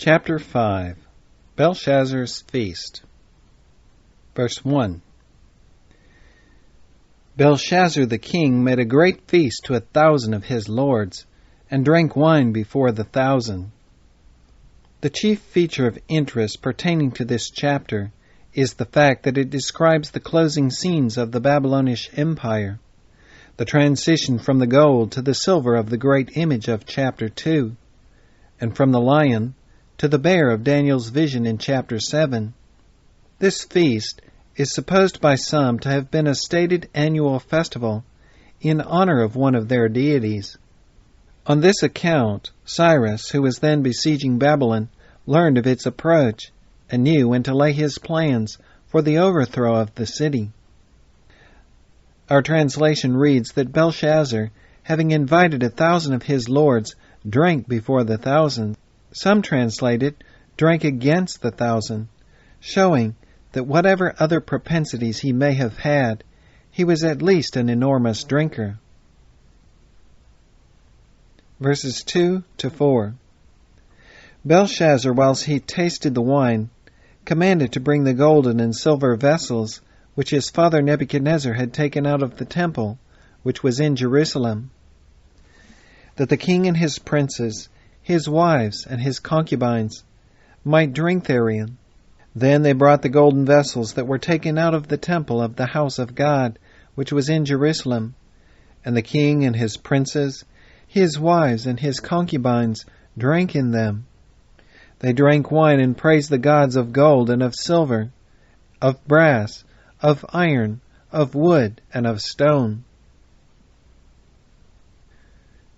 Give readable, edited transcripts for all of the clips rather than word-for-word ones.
Chapter 5. Belshazzar's Feast. Verse 1. Belshazzar the king made a great feast to 1,000 of his lords, and drank wine before the 1,000. The chief feature of interest pertaining to this chapter is the fact that it describes the closing scenes of the Babylonish Empire, the transition from the gold to the silver of the great image of chapter 2, and from the lion to the bear of Daniel's vision in chapter 7. This feast is supposed by some to have been a stated annual festival in honor of one of their deities. On this account, Cyrus, who was then besieging Babylon, learned of its approach and knew when to lay his plans for the overthrow of the city. Our translation reads that Belshazzar, having invited 1,000 of his lords, drank before the 1,000. Some translate it, drank against the 1,000, showing that whatever other propensities he may have had, he was at least an enormous drinker. Verses 2 to 4. Belshazzar, whilst he tasted the wine, commanded to bring the golden and silver vessels which his father Nebuchadnezzar had taken out of the temple, which was in Jerusalem, that the king and his princes, his wives, and his concubines might drink therein. Then they brought the golden vessels that were taken out of the temple of the house of God, which was in Jerusalem, and the king and his princes, his wives, and his concubines drank in them. They drank wine and praised the gods of gold and of silver, of brass, of iron, of wood, and of stone.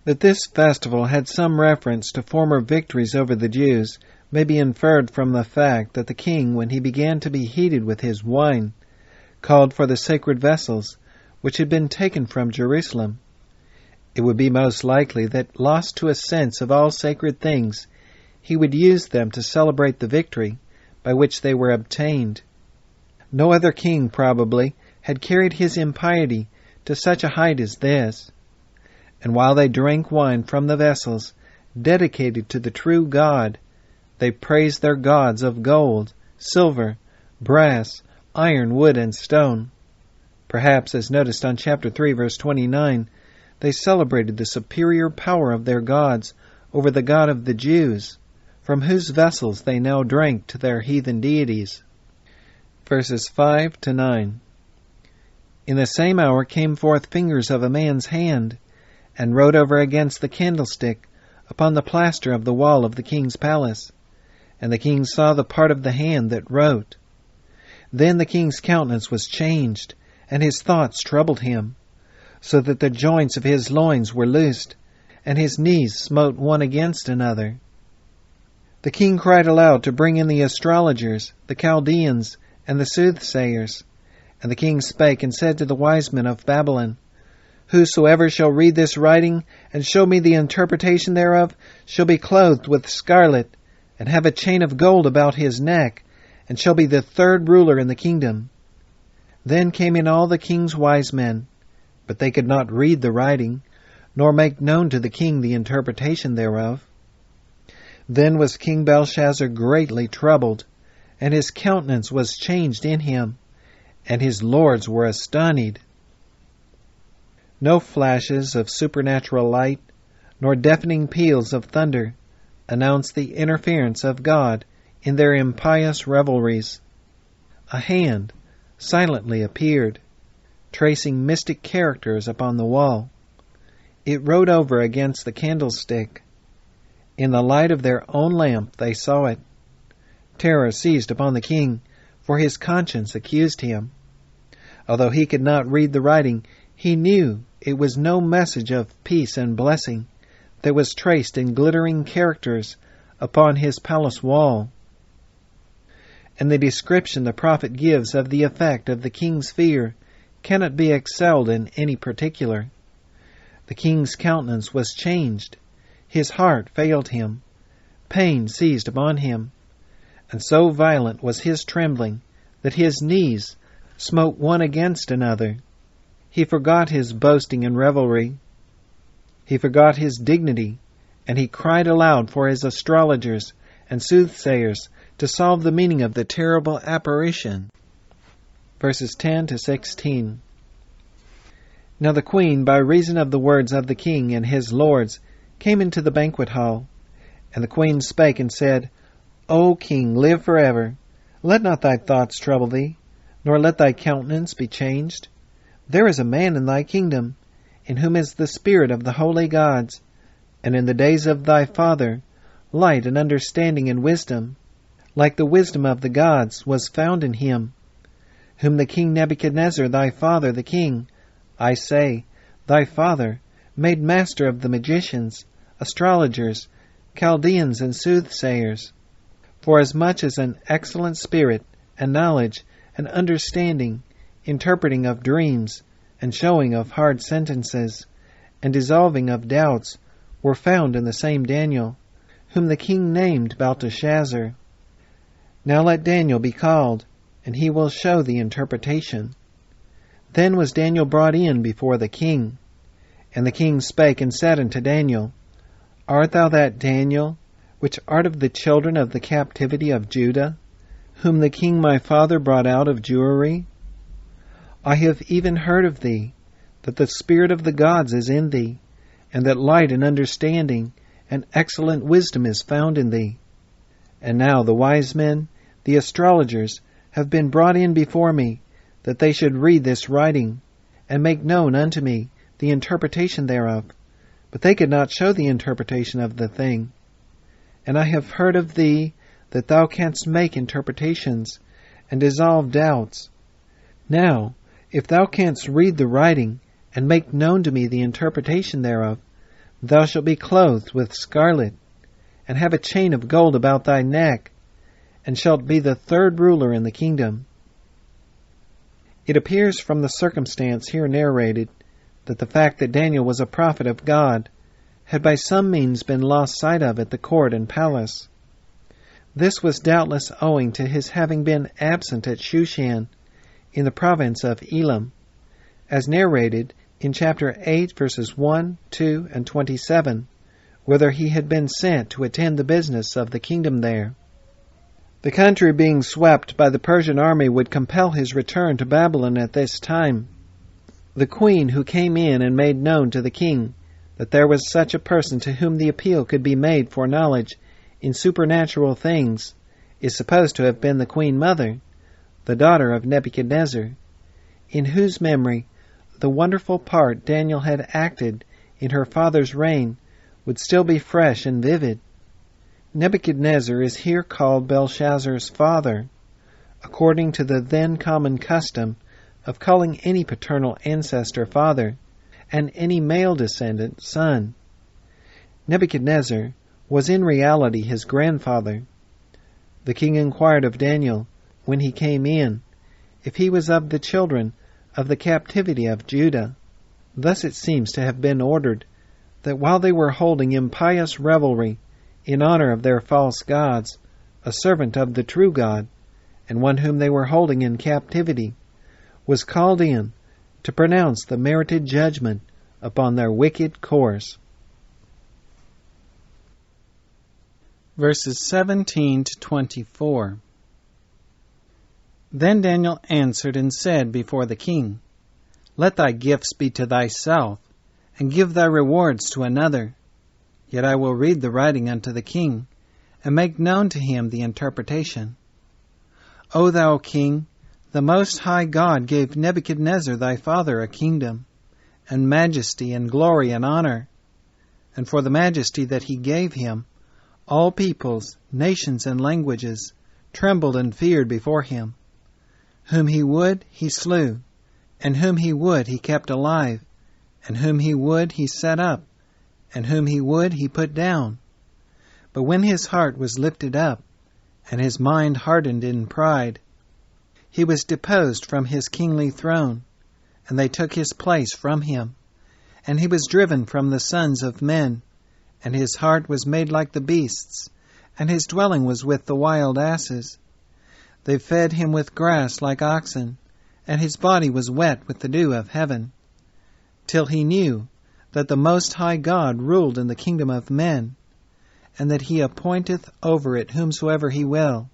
That this festival had some reference to former victories over the Jews may be inferred from the fact that the king, when he began to be heated with his wine, called for the sacred vessels which had been taken from Jerusalem. It would be most likely that, lost to a sense of all sacred things, he would use them to celebrate the victory by which they were obtained. No other king, probably, had carried his impiety to such a height as this. And while they drank wine from the vessels dedicated to the true God, they praised their gods of gold, silver, brass, iron, wood, and stone. Perhaps, as noticed on chapter 3, verse 29, they celebrated the superior power of their gods over the God of the Jews, from whose vessels they now drank to their heathen deities. Verses 5 to 9. In the same hour came forth fingers of a man's hand, and wrote over against the candlestick upon the plaster of the wall of the king's palace. And the king saw the part of the hand that wrote. Then the king's countenance was changed, and his thoughts troubled him, so that the joints of his loins were loosed, and his knees smote one against another. The king cried aloud to bring in the astrologers, the Chaldeans, and the soothsayers. And the king spake and said to the wise men of Babylon, Whosoever shall read this writing, and show me the interpretation thereof, shall be clothed with scarlet, and have a chain of gold about his neck, and shall be the third ruler in the kingdom. Then came in all the king's wise men, but they could not read the writing, nor make known to the king the interpretation thereof. Then was King Belshazzar greatly troubled, and his countenance was changed in him, and his lords were astonished. No flashes of supernatural light, nor deafening peals of thunder, announced the interference of God in their impious revelries. A hand silently appeared, tracing mystic characters upon the wall. It wrote over against the candlestick. In the light of their own lamp they saw it. Terror seized upon the king, for his conscience accused him. Although he could not read the writing, he knew it was no message of peace and blessing that was traced in glittering characters upon his palace wall. And the description the prophet gives of the effect of the king's fear cannot be excelled in any particular. The king's countenance was changed, his heart failed him, pain seized upon him, and so violent was his trembling that his knees smote one against another. He forgot his boasting and revelry. He forgot his dignity, and he cried aloud for his astrologers and soothsayers to solve the meaning of the terrible apparition. Verses 10 to 16. Now the queen, by reason of the words of the king and his lords, came into the banquet hall. And the queen spake and said, O king, live forever. Let not thy thoughts trouble thee, nor let thy countenance be changed. There is a man in thy kingdom, in whom is the spirit of the holy gods, and in the days of thy father light and understanding and wisdom, like the wisdom of the gods, was found in him, whom the king Nebuchadnezzar thy father the king, I say, thy father, made master of the magicians, astrologers, Chaldeans, and soothsayers, forasmuch as an excellent spirit, and knowledge, and understanding, interpreting of dreams, and showing of hard sentences, and dissolving of doubts, were found in the same Daniel, whom the king named Belshazzar. Now let Daniel be called, and he will show the interpretation. Then was Daniel brought in before the king. And the king spake and said unto Daniel, Art thou that Daniel, which art of the children of the captivity of Judah, whom the king my father brought out of Jewry? I have even heard of thee, that the spirit of the gods is in thee, and that light and understanding and excellent wisdom is found in thee. And now the wise men, the astrologers, have been brought in before me, that they should read this writing, and make known unto me the interpretation thereof. But they could not show the interpretation of the thing. And I have heard of thee, that thou canst make interpretations, and dissolve doubts. Now, if thou canst read the writing, and make known to me the interpretation thereof, thou shalt be clothed with scarlet, and have a chain of gold about thy neck, and shalt be the third ruler in the kingdom. It appears from the circumstance here narrated that the fact that Daniel was a prophet of God had by some means been lost sight of at the court and palace. This was doubtless owing to his having been absent at Shushan, in the province of Elam, as narrated in chapter 8, verses 1, 2, and 27, whither he had been sent to attend the business of the kingdom there. The country being swept by the Persian army would compel his return to Babylon at this time. The queen, who came in and made known to the king that there was such a person to whom the appeal could be made for knowledge in supernatural things, is supposed to have been the queen mother, the daughter of Nebuchadnezzar, in whose memory the wonderful part Daniel had acted in her father's reign would still be fresh and vivid. Nebuchadnezzar is here called Belshazzar's father, according to the then common custom of calling any paternal ancestor father, and any male descendant son. Nebuchadnezzar was in reality his grandfather. The king inquired of Daniel, when he came in, if he was of the children of the captivity of Judah. Thus it seems to have been ordered that while they were holding impious revelry in honor of their false gods, a servant of the true God, and one whom they were holding in captivity, was called in to pronounce the merited judgment upon their wicked course. Verses 17 to 24. Then Daniel answered and said before the king, Let thy gifts be to thyself, and give thy rewards to another. Yet I will read the writing unto the king, and make known to him the interpretation. O thou king, the Most High God gave Nebuchadnezzar thy father a kingdom, and majesty, and glory, and honor. And for the majesty that he gave him, all peoples, nations, and languages trembled and feared before him. Whom he would, he slew, and whom he would, he kept alive, and whom he would, he set up, and whom he would, he put down. But when his heart was lifted up, and his mind hardened in pride, he was deposed from his kingly throne, and they took his place from him. And he was driven from the sons of men, and his heart was made like the beasts, and his dwelling was with the wild asses. They fed him with grass like oxen, and his body was wet with the dew of heaven, till he knew that the Most High God ruled in the kingdom of men, and that he appointeth over it whomsoever he will.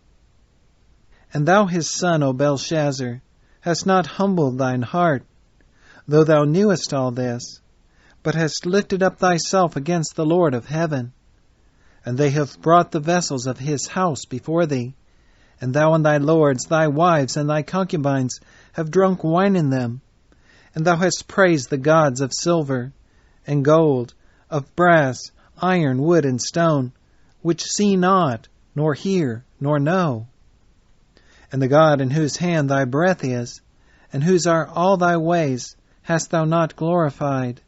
And thou his son, O Belshazzar, hast not humbled thine heart, though thou knewest all this, but hast lifted up thyself against the Lord of heaven. And they have brought the vessels of his house before thee, and thou and thy lords, thy wives, and thy concubines have drunk wine in them. And thou hast praised the gods of silver and gold, of brass, iron, wood, and stone, which see not, nor hear, nor know. And the God in whose hand thy breath is, and whose are all thy ways, hast thou not glorified.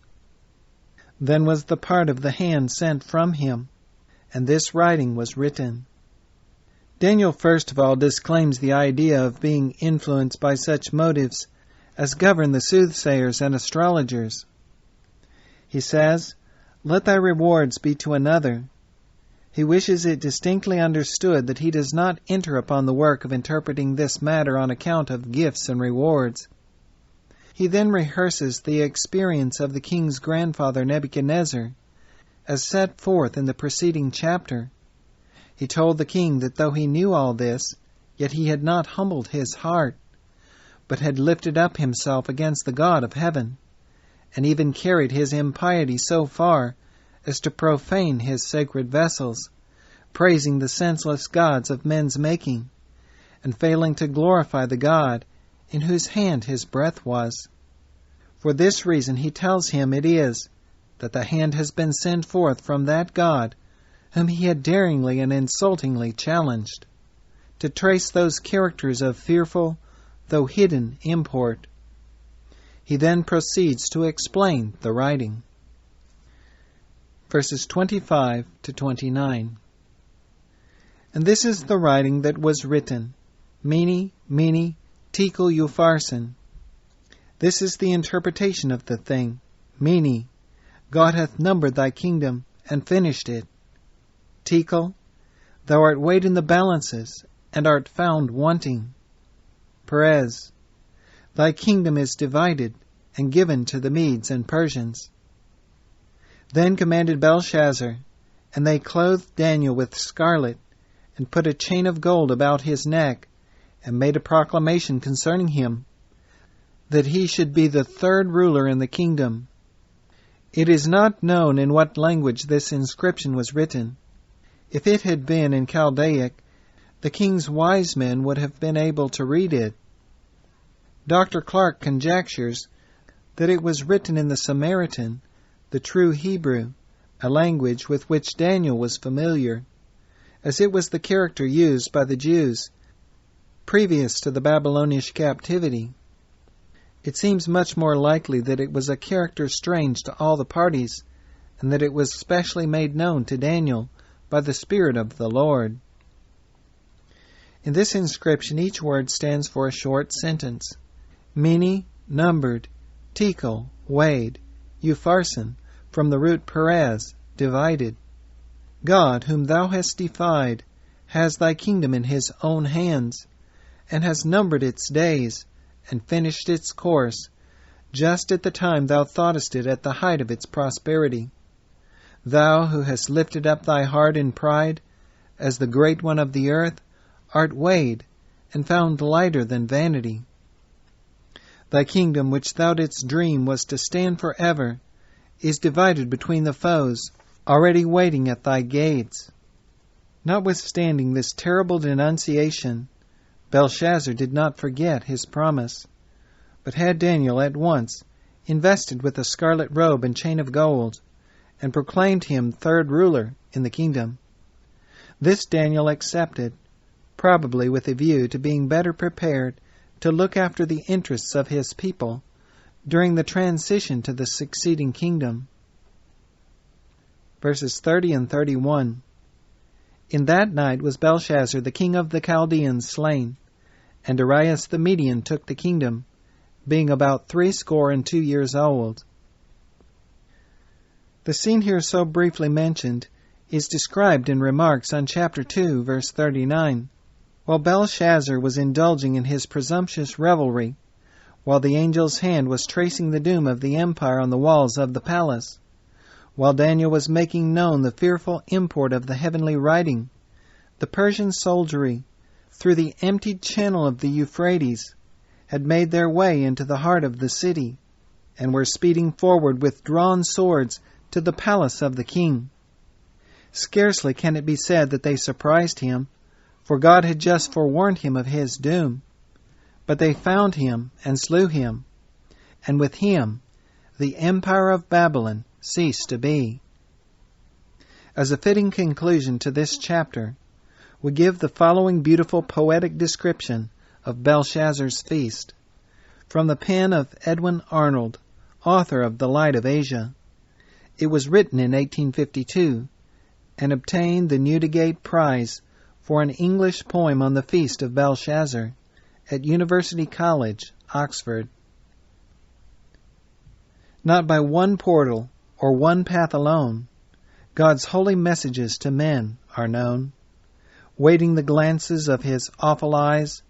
Then was the part of the hand sent from him, and this writing was written. Daniel first of all disclaims the idea of being influenced by such motives as govern the soothsayers and astrologers. He says, "Let thy rewards be to another." He wishes it distinctly understood that he does not enter upon the work of interpreting this matter on account of gifts and rewards. He then rehearses the experience of the king's grandfather Nebuchadnezzar, as set forth in the preceding chapter. He told the king that though he knew all this, yet he had not humbled his heart, but had lifted up himself against the God of heaven, and even carried his impiety so far as to profane his sacred vessels, praising the senseless gods of men's making, and failing to glorify the God in whose hand his breath was. For this reason he tells him it is that the hand has been sent forth from that God whom he had daringly and insultingly challenged, to trace those characters of fearful, though hidden, import. He then proceeds to explain the writing. Verses 25 to 29. And this is the writing that was written, Mene, Mene, Tekel Upharsin. This is the interpretation of the thing. Mene, God hath numbered thy kingdom, and finished it. Tekel, thou art weighed in the balances, and art found wanting. Perez, thy kingdom is divided, and given to the Medes and Persians. Then commanded Belshazzar, and they clothed Daniel with scarlet, and put a chain of gold about his neck, and made a proclamation concerning him, that he should be the third ruler in the kingdom. It is not known in what language this inscription was written. If it had been in Chaldaic, the king's wise men would have been able to read it. Dr. Clark conjectures that it was written in the Samaritan, the true Hebrew, a language with which Daniel was familiar, as it was the character used by the Jews previous to the Babylonian captivity. It seems much more likely that it was a character strange to all the parties, and that it was specially made known to Daniel by the Spirit of the Lord. In this inscription each word stands for a short sentence. Mene, numbered, Tekel, weighed, Upharsin, from the root Perez, divided. God, whom thou hast defied, has thy kingdom in his own hands, and has numbered its days, and finished its course, just at the time thou thoughtest it at the height of its prosperity. Thou who hast lifted up thy heart in pride, as the great one of the earth, art weighed, and found lighter than vanity. Thy kingdom, which thou didst dream was to stand forever, is divided between the foes, already waiting at thy gates. Notwithstanding this terrible denunciation, Belshazzar did not forget his promise, but had Daniel at once invested with a scarlet robe and chain of gold, and proclaimed him third ruler in the kingdom. This Daniel accepted, probably with a view to being better prepared to look after the interests of his people during the transition to the succeeding kingdom. Verses 30 and 31. In that night was Belshazzar the king of the Chaldeans slain, and Darius the Median took the kingdom, being about 62 years old. The scene here so briefly mentioned is described in remarks on chapter 2, verse 39. While Belshazzar was indulging in his presumptuous revelry, while the angel's hand was tracing the doom of the empire on the walls of the palace, while Daniel was making known the fearful import of the heavenly writing, the Persian soldiery, through the emptied channel of the Euphrates, had made their way into the heart of the city, and were speeding forward with drawn swords to the palace of the king. Scarcely can it be said that they surprised him, for God had just forewarned him of his doom. But they found him and slew him, and with him the empire of Babylon ceased to be. As a fitting conclusion to this chapter, we give the following beautiful poetic description of Belshazzar's feast, from the pen of Edwin Arnold, author of The Light of Asia. It was written in 1852 and obtained the Newdigate Prize for an English poem on the feast of Belshazzar at University College, Oxford. Not by one portal or one path alone God's holy messages to men are known. Waiting the glances of his awful eyes,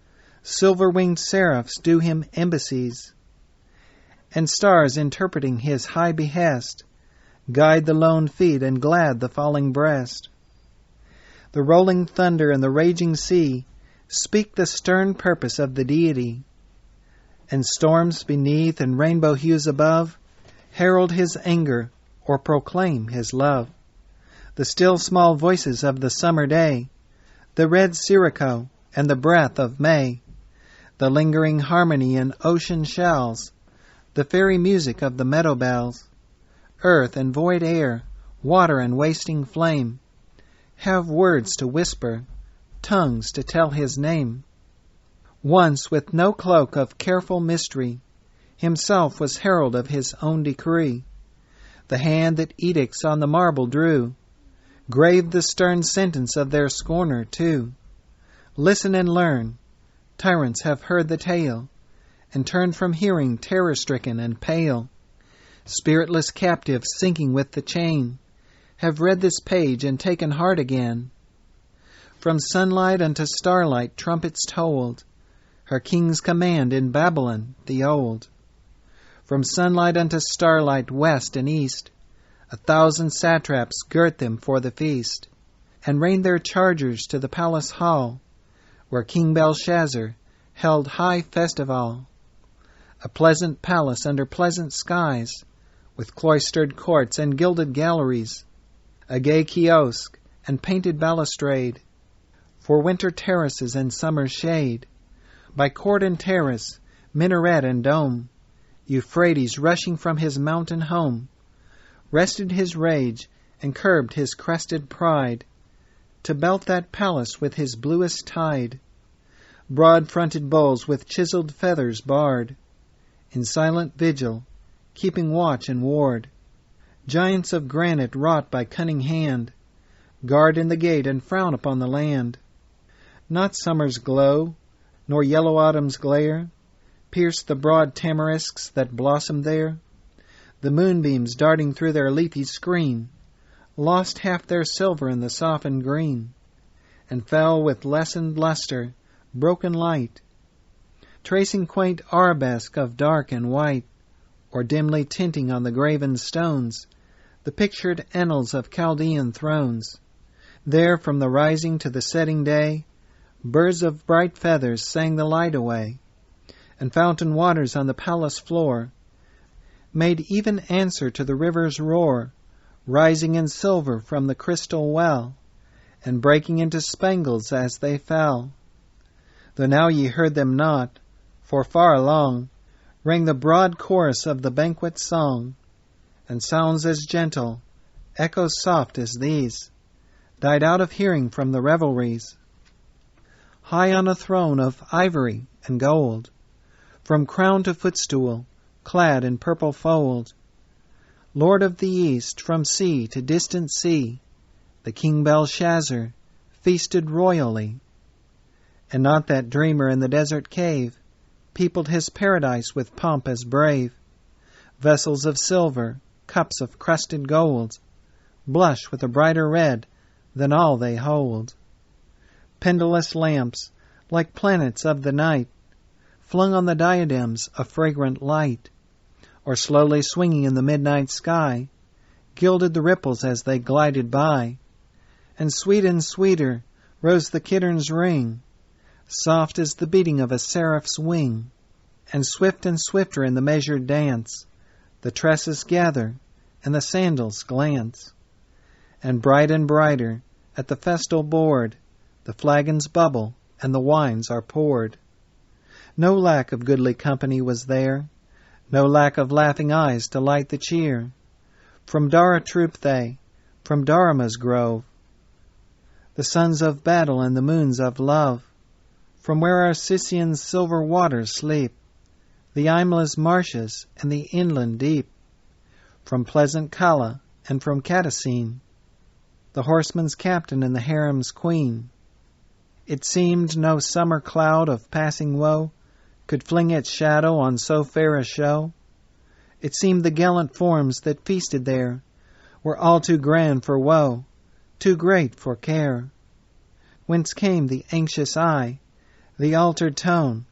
silver-winged seraphs do him embassies, and stars interpreting his high behest guide the lone feet and glad the falling breast. The rolling thunder and the raging sea speak the stern purpose of the deity, and storms beneath and rainbow hues above herald his anger or proclaim his love. The still small voices of the summer day, the red sirocco and the breath of May, the lingering harmony in ocean shells, the fairy music of the meadow bells, earth and void air, water and wasting flame, have words to whisper, tongues to tell his name. Once, with no cloak of careful mystery, himself was herald of his own decree. The hand that edicts on the marble drew graved the stern sentence of their scorner too. Listen and learn. Tyrants have heard the tale, and turned from hearing terror-stricken and pale. Spiritless captives sinking with the chain have read this page and taken heart again. From sunlight unto starlight trumpets tolled her king's command in Babylon the old. From sunlight unto starlight west and east 1,000 satraps girt them for the feast, and reined their chargers to the palace hall, where King Belshazzar held high festival. A pleasant palace under pleasant skies, with cloistered courts and gilded galleries, a gay kiosk and painted balustrade, for winter terraces and summer shade. By court and terrace, minaret and dome, Euphrates, rushing from his mountain home, rested his rage and curbed his crested pride, to belt that palace with his bluest tide. Broad-fronted bulls with chiseled feathers barred, in silent vigil, keeping watch and ward. Giants of granite wrought by cunning hand, guard in the gate and frown upon the land. Not summer's glow, nor yellow autumn's glare, pierce the broad tamarisks that blossom there. The moonbeams darting through their leafy screen lost half their silver in the softened green, and fell with lessened luster, broken light, tracing quaint arabesque of dark and white, or dimly tinting on the graven stones the pictured annals of Chaldean thrones. There, from the rising to the setting day, birds of bright feathers sang the light away, and fountain waters on the palace floor made even answer to the river's roar, rising in silver from the crystal well, and breaking into spangles as they fell. Though now ye heard them not, for far along rang the broad chorus of the banquet song, and sounds as gentle, echoes soft as these, died out of hearing from the revelries. High on a throne of ivory and gold, from crown to footstool, clad in purple fold, Lord of the East, from sea to distant sea, the King Belshazzar feasted royally. And not that dreamer in the desert cave peopled his paradise with pomp as brave. Vessels of silver, cups of crusted gold, blush with a brighter red than all they hold. Pendulous lamps, like planets of the night, flung on the diadems a fragrant light, or slowly swinging in the midnight sky, gilded the ripples as they glided by, and sweeter rose the kittern's ring, soft as the beating of a seraph's wing, and swifter in the measured dance, the tresses gather and the sandals glance, and brighter at the festal board the flagons bubble and the wines are poured. No lack of goodly company was there, no lack of laughing eyes to light the cheer. From Dara troop they, from Dharma's grove, the sons of battle and the moons of love, from where our Scythian silver waters sleep, the Imla's marshes and the inland deep, from pleasant Kala and from Catacene, the horseman's captain and the harem's queen. It seemed no summer cloud of passing woe could fling its shadow on so fair a show. It seemed the gallant forms that feasted there were all too grand for woe, too great for care. Whence came the anxious eye, the altered tone,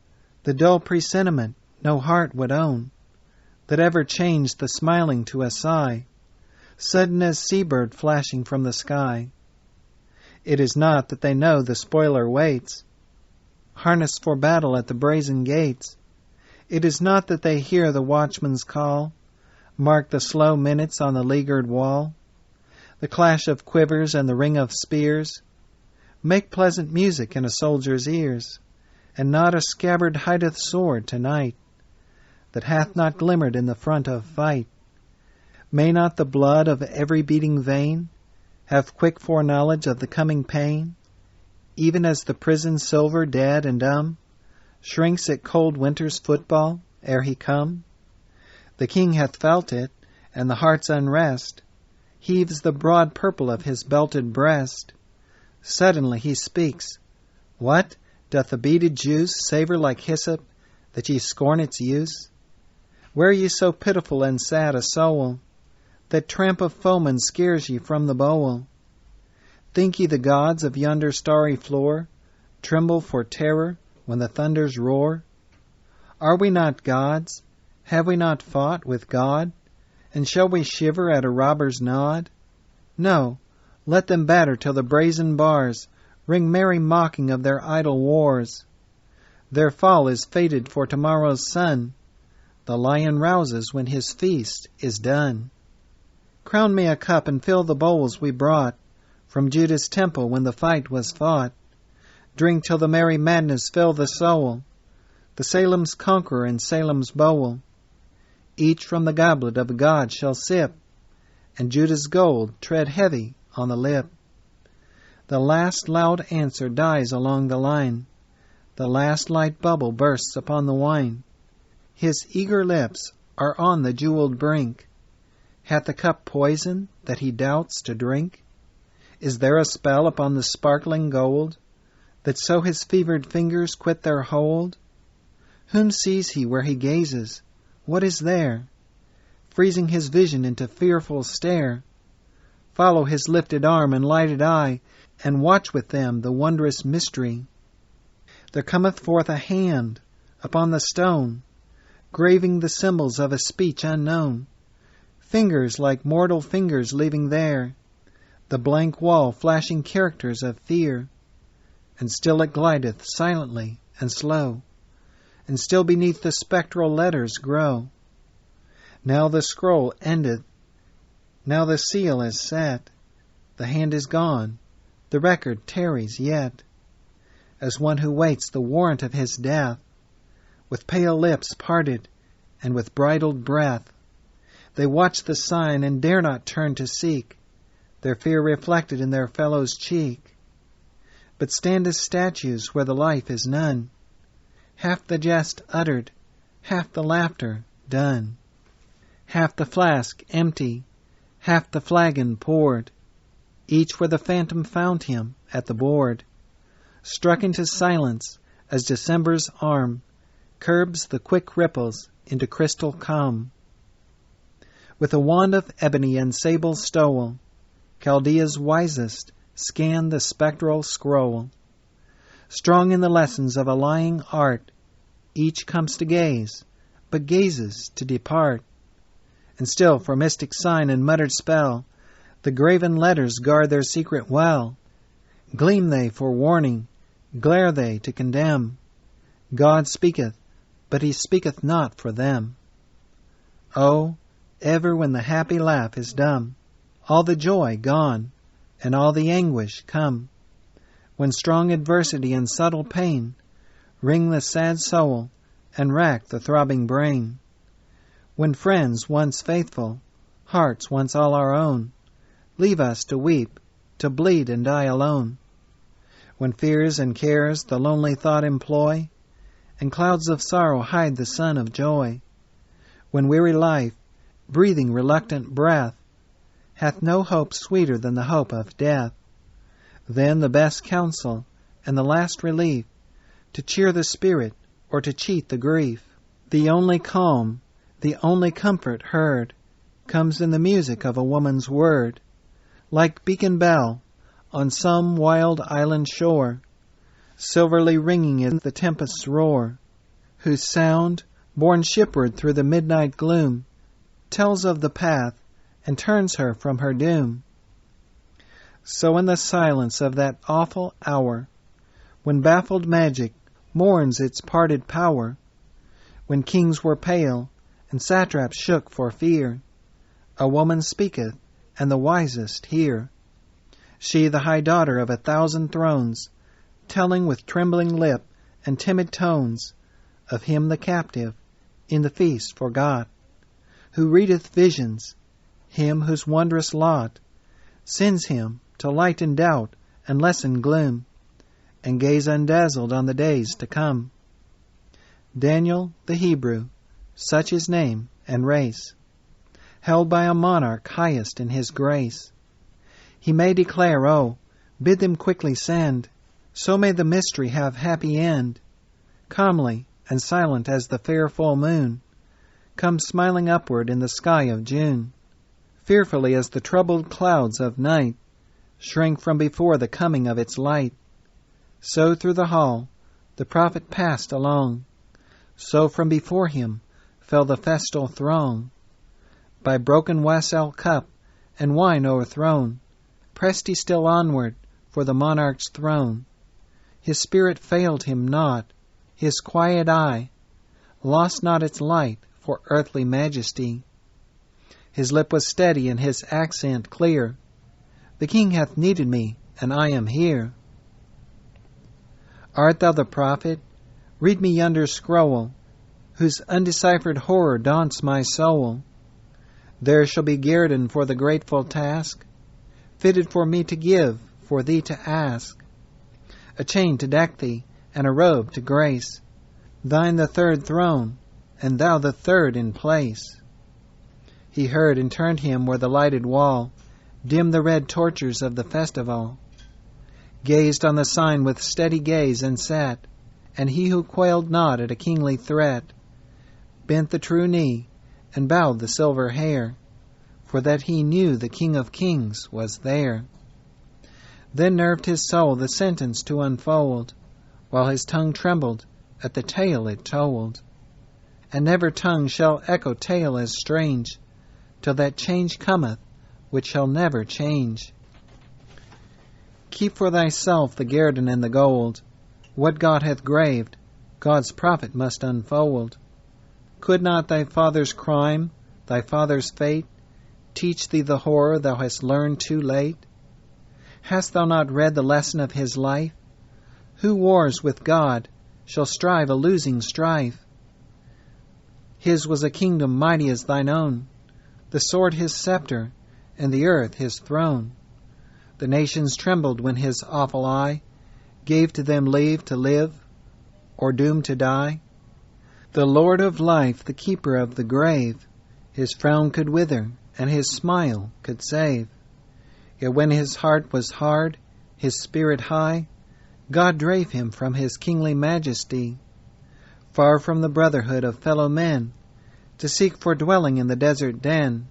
the dull presentiment no heart would own, that ever changed the smiling to a sigh, sudden as seabird flashing from the sky? It is not that they know the spoiler waits, harnessed for battle at the brazen gates. It is not that they hear the watchman's call, mark the slow minutes on the leaguered wall, the clash of quivers and the ring of spears, make pleasant music in a soldier's ears, and not a scabbard hideth sword tonight, that hath not glimmered in the front of fight. May not the blood of every beating vein have quick foreknowledge of the coming pain, even as the prison silver, dead and dumb, shrinks at cold winter's football ere he come? The king hath felt it, and the heart's unrest heaves the broad purple of his belted breast. Suddenly he speaks. What? Doth the beaded juice savour like hyssop, that ye scorn its use? Where ye so pitiful and sad a soul, that tramp of foemen scares ye from the bowl? Think ye the gods of yonder starry floor tremble for terror when the thunders roar? Are we not gods? Have we not fought with God? And shall we shiver at a robber's nod? No, let them batter till the brazen bars ring merry mocking of their idle wars. Their fall is fated for tomorrow's sun. The lion rouses when his feast is done. Crown me a cup and fill the bowls we brought from Judah's temple when the fight was fought. Drink till the merry madness fill the soul, the Salem's conqueror and Salem's bowl. Each from the goblet of a god shall sip, and Judah's gold tread heavy on the lip. The last loud answer dies along the line, the last light bubble bursts upon the wine. His eager lips are on the jeweled brink. Hath the cup poison that he doubts to drink? Is there a spell upon the sparkling gold, that so his fevered fingers quit their hold? Whom sees he where he gazes? What is there? Freezing his vision into fearful stare. Follow his lifted arm and lighted eye, and watch with them the wondrous mystery. There cometh forth a hand upon the stone, graving the symbols of a speech unknown. Fingers like mortal fingers leaving there the blank wall flashing characters of fear. And still it glideth silently and slow, and still beneath the spectral letters grow. Now the scroll endeth, now the seal is set, the hand is gone, the record tarries yet. As one who waits the warrant of his death, with pale lips parted and with bridled breath, they watch the sign and dare not turn to seek their fear reflected in their fellow's cheek, but stand as statues where the life is none, half the jest uttered, half the laughter done, half the flask empty, half the flagon poured, each where the phantom found him at the board, struck into silence as December's arm curbs the quick ripples into crystal calm. With a wand of ebony and sable stole, Chaldea's wisest scan the spectral scroll. Strong in the lessons of a lying art, each comes to gaze, but gazes to depart, and still for mystic sign and muttered spell the graven letters guard their secret well. Gleam they for warning, glare they to condemn. God speaketh, but he speaketh not for them. Oh, ever when the happy laugh is dumb, all the joy gone, and all the anguish come, when strong adversity and subtle pain wring the sad soul and rack the throbbing brain, when friends once faithful, hearts once all our own, leave us to weep, to bleed and die alone, when fears and cares the lonely thought employ, and clouds of sorrow hide the sun of joy, when weary life, breathing reluctant breath, hath no hope sweeter than the hope of death, then the best counsel and the last relief, to cheer the spirit or to cheat the grief, the only calm, the only comfort heard, comes in the music of a woman's word, like beacon bell on some wild island shore, silverly ringing in the tempest's roar, whose sound, borne shipward through the midnight gloom, tells of the path and turns her from her doom. So in the silence of that awful hour, when baffled magic mourns its parted power, when kings were pale and satraps shook for fear, a woman speaketh, and the wisest hear. She, the high daughter of 1,000 thrones, telling with trembling lip and timid tones of him the captive, in the feast forgot, who readeth visions, him whose wondrous lot sends him to lighten doubt and lessen gloom, and gaze undazzled on the days to come. Daniel the Hebrew, such his name and race, held by a monarch highest in his grace. He may declare, oh, bid them quickly send, so may the mystery have happy end. Calmly and silent as the fair full moon, come smiling upward in the sky of June, fearfully as the troubled clouds of night shrink from before the coming of its light. So through the hall the prophet passed along, so from before him fell the festal throng. By broken wassail cup and wine o'erthrown, pressed he still onward for the monarch's throne. His spirit failed him not, his quiet eye lost not its light for earthly majesty. His lip was steady and his accent clear, the king hath needed me, and I am here. Art thou the prophet? Read me yonder scroll, whose undeciphered horror daunts my soul. There shall be guerdon for the grateful task, fitted for me to give, for thee to ask. A chain to deck thee, and a robe to grace, thine the third throne, and thou the third in place. He heard and turned him where the lighted wall dimmed the red tortures of the festival, gazed on the sign with steady gaze and sat, and he who quailed not at a kingly threat, bent the true knee and bowed the silver hair, for that he knew the King of Kings was there. Then nerved his soul the sentence to unfold, while his tongue trembled at the tale it told. And never tongue shall echo tale as strange, till that change cometh which shall never change. Keep for thyself the guerdon and the gold, what God hath graved, God's prophet must unfold. Could not thy father's crime, thy father's fate, teach thee the horror thou hast learned too late? Hast thou not read the lesson of his life? Who wars with God shall strive a losing strife? His was a kingdom mighty as thine own, the sword his scepter, and the earth his throne. The nations trembled when his awful eye gave to them leave to live, or doom to die. The Lord of life, the keeper of the grave, his frown could wither, and his smile could save. Yet when his heart was hard, his spirit high, God drave him from his kingly majesty, far from the brotherhood of fellow men, to seek for dwelling in the desert den,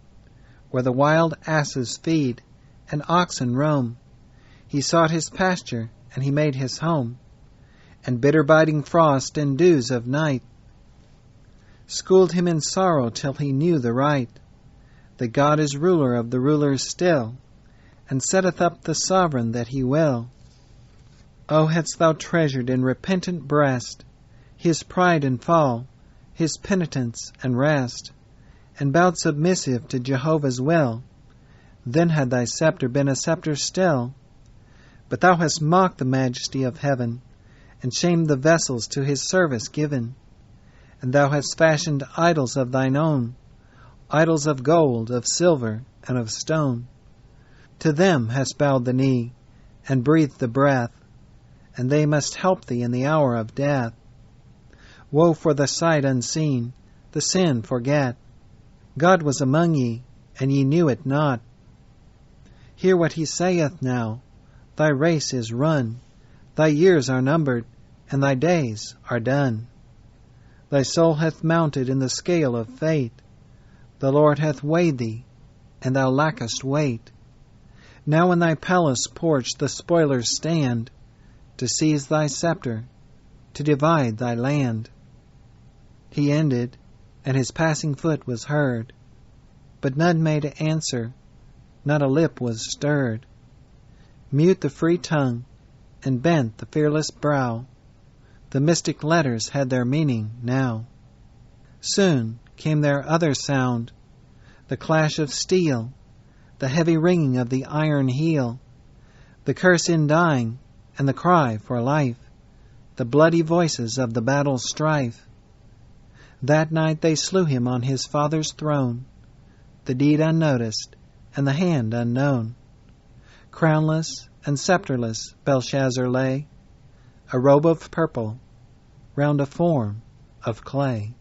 where the wild asses feed and oxen roam. He sought his pasture, and he made his home, and bitter biting frost and dews of night schooled him in sorrow till he knew the right, that God is ruler of the rulers still, and setteth up the sovereign that he will. O hadst thou treasured in repentant breast his pride and fall, his penitence and rest, and bowed submissive to Jehovah's will, then had thy scepter been a scepter still. But thou hast mocked the majesty of heaven, and shamed the vessels to his service given. And thou hast fashioned idols of thine own, idols of gold, of silver, and of stone. To them hast bowed the knee, and breathed the breath, and they must help thee in the hour of death. Woe for the sight unseen, the sin forget. God was among ye, and ye knew it not. Hear what he saith now, thy race is run, thy years are numbered, and thy days are done. Thy soul hath mounted in the scale of fate, the Lord hath weighed thee, and thou lackest weight. Now in thy palace porch the spoilers stand, to seize thy scepter, to divide thy land. He ended, and his passing foot was heard, but none made answer, not a lip was stirred. Mute the free tongue, and bent the fearless brow, the mystic letters had their meaning now. Soon came their other sound, the clash of steel, the heavy ringing of the iron heel, the curse in dying, and the cry for life, the bloody voices of the battle strife. That night they slew him on his father's throne, the deed unnoticed, and the hand unknown. Crownless and scepterless Belshazzar lay, a robe of purple round a form of clay.